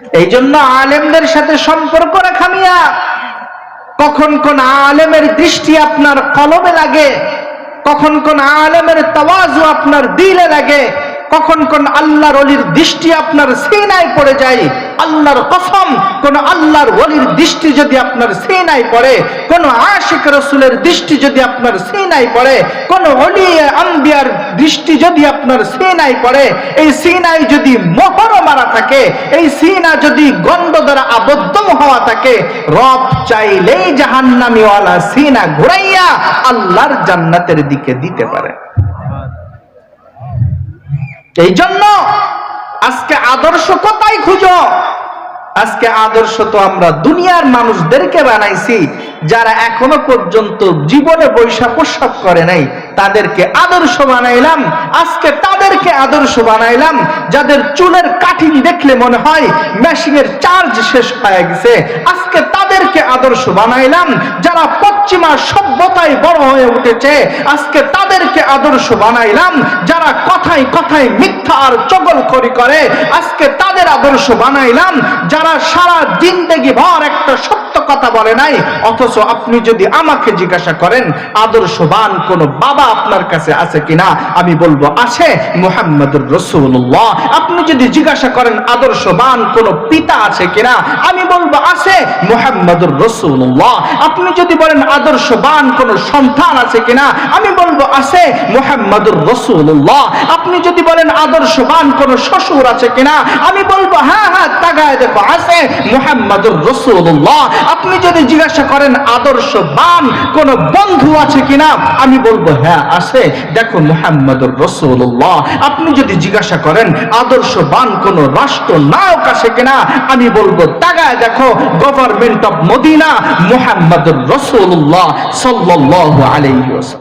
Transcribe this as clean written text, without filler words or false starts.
এই জন্য আলেমদের সাথে সম্পর্ক রাখা মিয়া, কখন কোন আলেমের দৃষ্টি আপনার কলবে লাগে, কখন কোন আলেমের তাওয়াজু আপনার দিলে লাগে, কখন কোন আল্লাহর ওলির দৃষ্টি আপনার সিনায় পড়ে যায়। আল্লাহর কসম, কোন আল্লাহর ওলির দৃষ্টি যদি আপনার সিনায় পড়ে, কোন আশিক রাসূলের দৃষ্টি যদি আপনার সিনায় পড়ে, কোন ওলি আম্বিয়ার দৃষ্টি যদি আপনার সিনায় পড়ে, এই সিনায় যদি মোহর মারা থাকে, এই সিনা যদি গন্ধ দ্বারা আবদ্ধ হওয়া থাকে, রব চাইলেই জাহান্নামী ওয়ালা সিনা ঘুরাইয়া আল্লাহর জান্নাতের দিকে দিতে পারে। এই জন্য আজকে আদর্শ কোথায় খুঁজো? আজকে আদর্শ তো আমরা দুনিয়ার মানুষদেরকে বানাইছি, যারা এখনো পর্যন্ত জীবনে বৈশা প্রস্রাব করে নাই, তাদেরকে আদর্শ বানাইলাম। আজকে তাদেরকে আদর্শ বানাইলাম যাদের চুলের কাটিং দেখলে মনে হয় মেশিনের চার্জ শেষ হয়ে গেছে। আজকে তাদেরকে আদর্শ বানাইলাম যারা পশ্চিমা সভ্যতায় বড় হয়ে উঠেছে। আজকে তাদেরকে আদর্শ বানাইলাম যারা কথায় কথায় মিথ্যা আর চগলখড়ি করে। আজকে তাদের আদর্শ বানাইলাম যারা সারা জিন্দেগি ভর একটা সত্য কথা বলে নাই। অথচ আপনি যদি আমাকে জিজ্ঞাসা করেন আদর্শবান কোন বাবা আপনার কাছে আছে কিনা, আমি বলবো আছে, মুহাম্মদুর রাসূলুল্লাহ। আপনি যদি জিজ্ঞাসা করেন আদর্শবান কোন পিতা আছে কিনা, আমি বলবো আছে, মুহাম্মদুর রাসূলুল্লাহ। আপনি যদি বলেন আদর্শবান কোন সন্তান আছে কিনা, আমি বলবো আছে, মুহাম্মদুর রাসূলুল্লাহ। আপনি যদি বলেন আদর্শবান কোন শ্বশুর আছে কিনা, আমি বলবো হ্যাঁ হ্যাঁ তাকায় দেখো আছে, মুহাম্মদুর রাসূলুল্লাহ। আপনি যদি জিজ্ঞাসা করেন আদর্শবান কোন বন্ধু আছে কিনা, আমি বলবো হ্যাঁ আছে, দেখো মুহাম্মদুর রাসূলুল্লাহ। আপনি যদি জিজ্ঞাসা করেন আদর্শবান কোন রাষ্ট্র নায়ক আছে কিনা, আমি বলবো তাকায় দেখো গভর্নমেন্ট অফ মদিনা, মুহাম্মদুর রাসূলুল্লাহ সাল্লাল্লাহু আলাইহি ওয়াসাল্লাম।